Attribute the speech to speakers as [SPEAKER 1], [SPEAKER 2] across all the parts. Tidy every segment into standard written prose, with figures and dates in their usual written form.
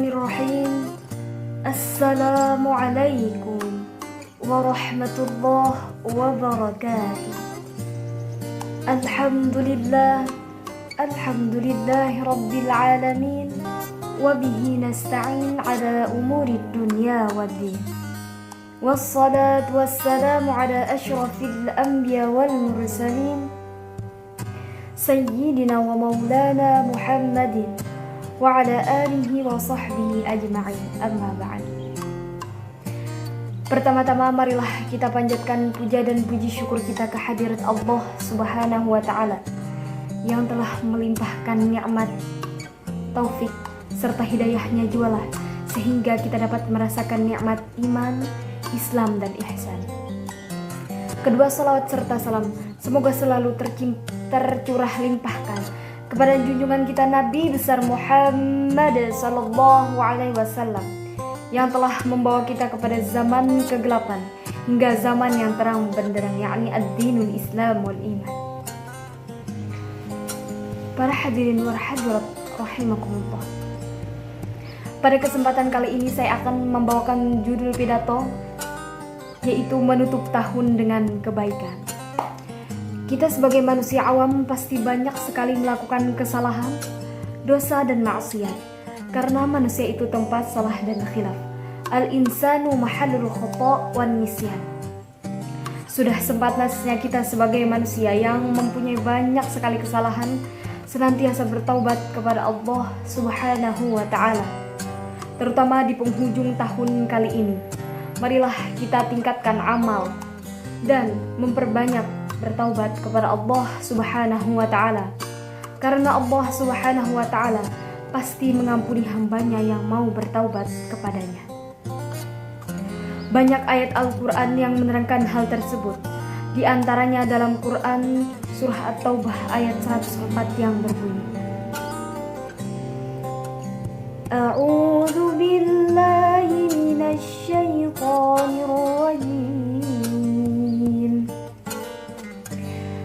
[SPEAKER 1] Bismillahirrahmanirrahim. Assalamualaikum warahmatullahi wabarakatuh. Alhamdulillahi rabbil alamin. Wabihi nasta'in ala umurid dunya waddin. Wassalatu wassalamu ala ashrafil anbiya wal mursalin Sayyidina wa maulana Muhammadin wa ala alihi wa sahbihi ajma'in. Amma ba'd. Pertama-tama marilah kita panjatkan puja dan puji syukur kita kehadirat Allah Subhanahu wa ta'ala yang telah melimpahkan nikmat, taufik serta hidayahnya jualah sehingga kita dapat merasakan nikmat iman, Islam dan ihsan. Kedua salawat serta salam semoga selalu tercurah limpahkan kepada junjungan kita Nabi besar Muhammad sallallahu alaihi wasallam yang telah membawa kita kepada zaman kegelapan hingga zaman yang terang benderang, yakni ad-dinul Islam wal iman. Para hadirin wal hadirat rahimakumullah. Pada kesempatan kali ini saya akan membawakan judul pidato yaitu menutup tahun dengan kebaikan. Kita sebagai manusia awam pasti banyak sekali melakukan kesalahan, dosa dan maksiat karena manusia itu tempat salah dan khilaf. Al-insanu mahallul khata' wan nisyan. Sudah sempatnya kita sebagai manusia yang mempunyai banyak sekali kesalahan senantiasa bertaubat kepada Allah Subhanahu wa ta'ala. Terutama di penghujung tahun kali ini, marilah kita tingkatkan amal dan memperbanyak bertaubat kepada Allah Subhanahu wa ta'ala. Karena Allah Subhanahu wa ta'ala pasti mengampuni hambanya yang mau bertaubat kepadanya. Banyak ayat Al-Quran yang menerangkan hal tersebut. Di antaranya dalam Quran surah At-Taubah ayat 104 yang berbunyi, A'udzu billahi minasy syaithanir rajim.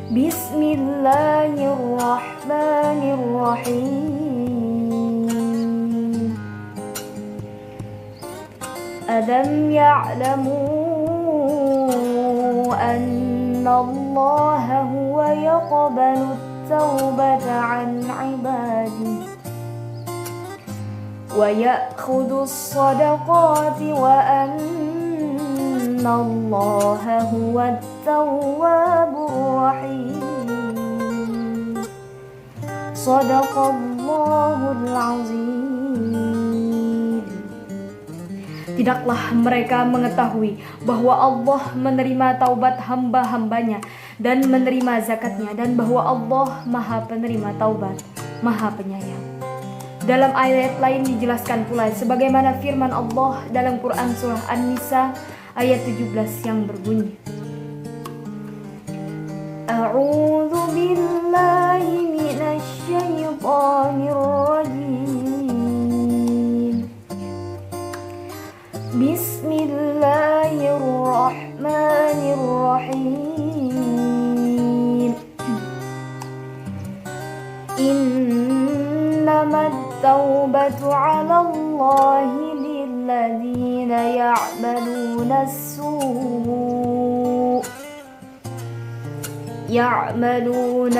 [SPEAKER 1] Bismillahirrahmanirrahim. Alam ya'lamu annallaha huwa yaqbalu at-taubata 'an 'ibadihi wa ya'khudhu as-sadaqati wa annallaha huwa at-tawwabur rahim. Shadaqallahul 'azim. Tidaklah mereka mengetahui bahwa Allah menerima taubat hamba-hambanya dan menerima zakatnya, dan bahwa Allah Maha Penerima Taubat, Maha Penyayang. Dalam ayat lain dijelaskan pula sebagaimana firman Allah dalam Quran surah An-Nisa ayat 17 yang berbunyi, A'udzu billahi minasy syaithanir rajim. Bismillahirrahmanirrahim. Innamat taubatu 'ala Allahi lilladzina ya'maluna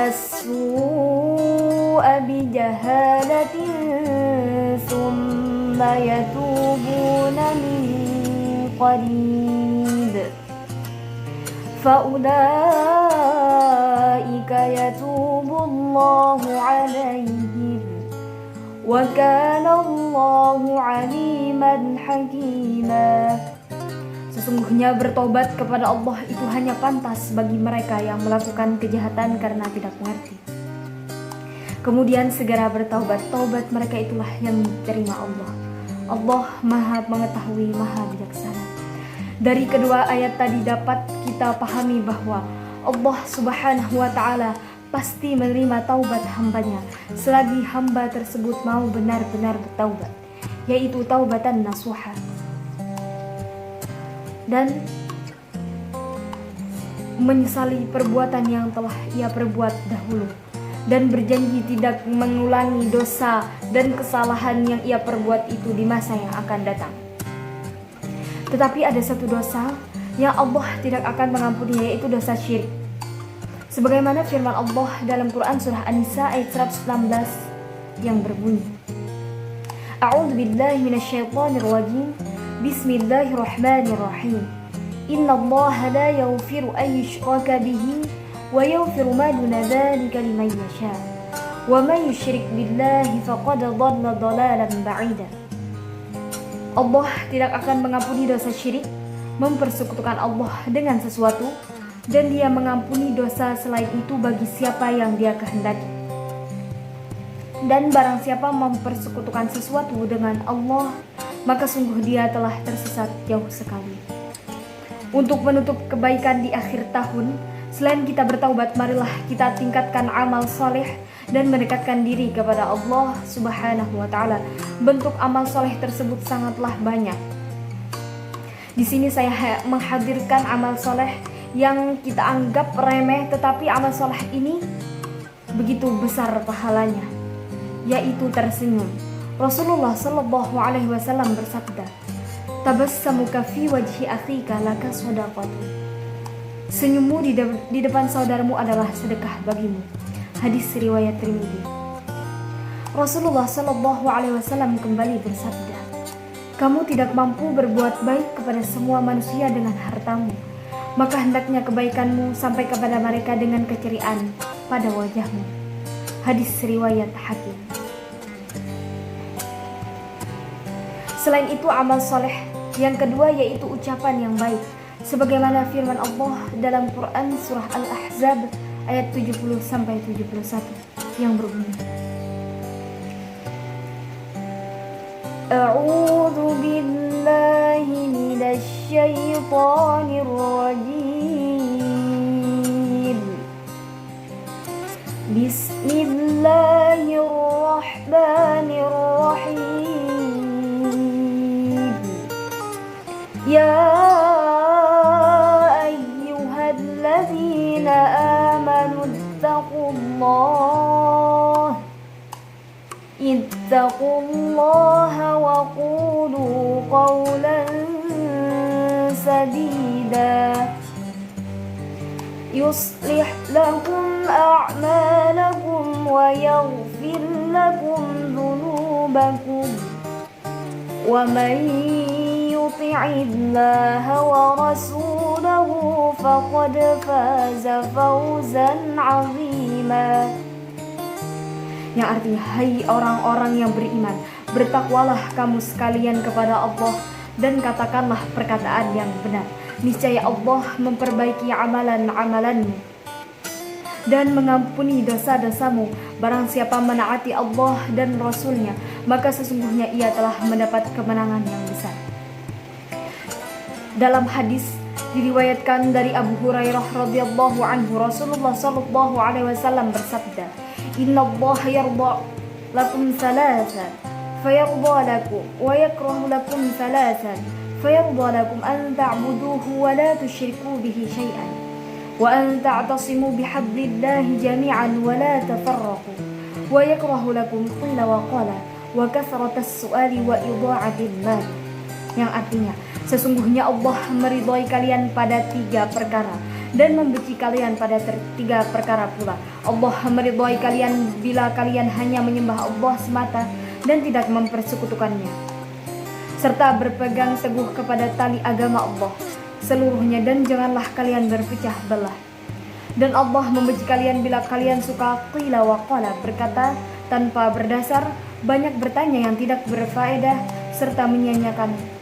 [SPEAKER 1] as-su'a bijahalatin thumma yatubuna min qarib faulaika yatubullahu 'alaihim wa kana Allahu 'aliman hakima. Sesungguhnya bertobat kepada Allah itu hanya pantas bagi mereka yang melakukan kejahatan karena tidak mengerti. Kemudian segera bertaubat, taubat mereka itulah yang diterima Allah. Allah Maha mengetahui, Maha bijaksana. Dari kedua ayat tadi dapat kita pahami bahwa Allah Subhanahu wa ta'ala pasti menerima taubat hambanya selagi hamba tersebut mau benar-benar bertaubat, yaitu taubatan nasuha, dan menyesali perbuatan yang telah ia perbuat dahulu. dan berjanji tidak mengulangi dosa dan kesalahan yang ia perbuat itu di masa yang akan datang. Tetapi ada satu dosa yang Allah tidak akan mengampuni, yaitu dosa syirik. Sebagaimana firman Allah dalam Quran surah An-Nisa ayat 116 yang berbunyi, A'udzubillahi minasyaitonirrajim. Bismillahirrahmanirrahim. Innallaha la yaghfiru an yushraka bihi wa yaghfiru ma duna dzalika liman yasha. Wa man yusyrik billahi faqad dhalla dhalalan ba'ida. Allah tidak akan mengampuni dosa syirik, mempersekutukan Allah dengan sesuatu, dan Dia mengampuni dosa selain itu bagi siapa yang Dia kehendaki. Dan barang siapa mempersekutukan sesuatu dengan Allah, maka sungguh dia telah tersesat jauh sekali. Untuk menutup kebaikan di akhir tahun, selain kita bertaubat, marilah kita tingkatkan amal soleh dan mendekatkan diri kepada Allah Subhanahu wa Ta'ala. Bentuk amal soleh tersebut sangatlah banyak. Di sini saya menghadirkan amal soleh yang kita anggap remeh, tetapi amal soleh ini begitu besar pahalanya, yaitu tersenyum. Rasulullah Shallallahu Alaihi Wasallam bersabda, "Tabassamuka fi wajhi akhika laka shadaqatun." Senyummu di depan saudaramu adalah sedekah bagimu. Hadis riwayat Tirmidzi. Rasulullah Shallallahu Alaihi Wasallam kembali bersabda, "Kamu tidak mampu berbuat baik kepada semua manusia dengan hartamu, maka hendaknya kebaikanmu sampai kepada mereka dengan keceriaan pada wajahmu." Hadis riwayat Hakim. Selain itu, amal soleh yang kedua yaitu ucapan yang baik, sebagaimana firman Allah dalam Quran surah Al-Ahzab ayat 70-71 yang berbunyi, A'udzu billahi minasy syaithanir rajim. Bismillahirrahmanirrahim. Ya ayyuhalladzina amanu ittaqullaha wa qulu qawlan sadida yuslih lakum a'malakum wa yaghfir lakum dhunubakum wa man yuti'illaha wa rasulahu faqad faza fawzan 'azima. Yang artinya, hai orang-orang yang beriman, bertakwalah kamu sekalian kepada Allah dan katakanlah perkataan yang benar. Niscaya Allah memperbaiki amalan-amalanmu dan mengampuni dosa-dosamu. Barang siapa menaati Allah dan Rasulnya, maka sesungguhnya ia telah mendapat kemenangan yang besar. Dalam hadis diriwayatkan dari Abu Hurairah radhiyallahu anhu, Rasulullah sallallahu alaihi wasallam bersabda, "Innallaha yarda lakum thalathan fayarda lakum wa yakrahu lakum thalathan fayarda lakum an ta'buduhu wa la tusyriku bihi syai'an wa an ta'tasimu bihablillahi jami'an wa la tafarraqu wa yakrahu lakum qila wa qala wa kathratas su'ali wa idha'atil mal." Yang artinya, sesungguhnya Allah meridhai kalian pada 3 perkara dan membenci kalian pada 3 perkara pula. Allah meridhai kalian bila kalian hanya menyembah Allah semata dan tidak mempersekutukannya, serta berpegang teguh kepada tali agama Allah seluruhnya, dan janganlah kalian berpecah belah. Dan Allah membenci kalian bila kalian suka qila wa qala, berkata tanpa berdasar, banyak bertanya yang tidak berfaedah, serta menyia-nyiakan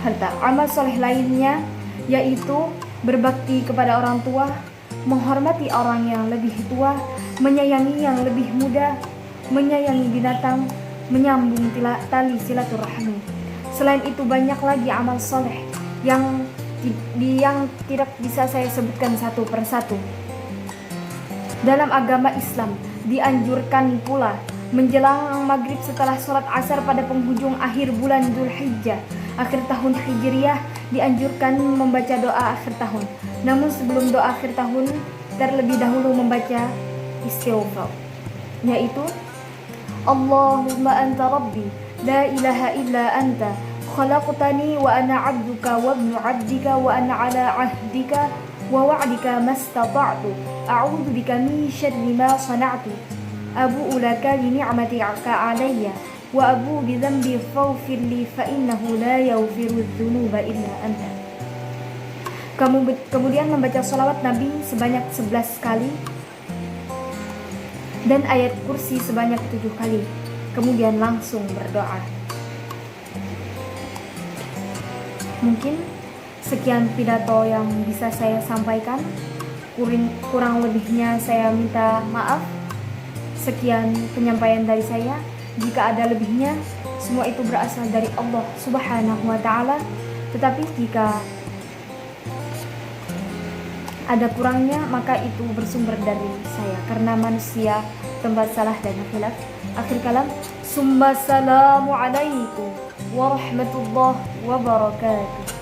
[SPEAKER 1] harta. Amal soleh lainnya yaitu berbakti kepada orang tua, menghormati orang yang lebih tua, menyayangi yang lebih muda, menyayangi binatang, menyambung tali silaturahmi. Selain itu banyak lagi amal soleh yang tidak bisa saya sebutkan satu persatu. Dalam agama Islam dianjurkan pula menjelang maghrib setelah sholat asar pada penghujung akhir bulan Dzulhijjah, akhir tahun Hijriyah, dianjurkan membaca doa akhir tahun. Namun sebelum doa akhir tahun, terlebih dahulu membaca istighfar, yaitu Allahumma anta rabbi la ilaha illa anta khalaqtani wa ana 'abduka wa ibnu 'abdika wa ana 'ala 'ahdika wa wa'dika mastata'tu a'udzu bika min syarri ma sana'tu abu'u laka bi ni'matika 'alayya wa abu'u bi dhanbi faghfir li fa innahu la yaghfiru dzunuba illa anta. Kemudian membaca sholawat Nabi sebanyak 11 kali dan ayat kursi sebanyak 7 kali. Kemudian langsung berdoa. Mungkin sekian pidato yang bisa saya sampaikan. Kurang lebihnya saya minta maaf. Sekian penyampaian dari saya. Jika ada lebihnya, semua itu berasal dari Allah Subhanahu wa ta'ala. Tetapi jika ada kurangnya, maka itu bersumber dari saya, karena manusia tempat salah dan khilaf. Akhir kalam, summa salamu alaikum warahmatullahi wabarakatuh.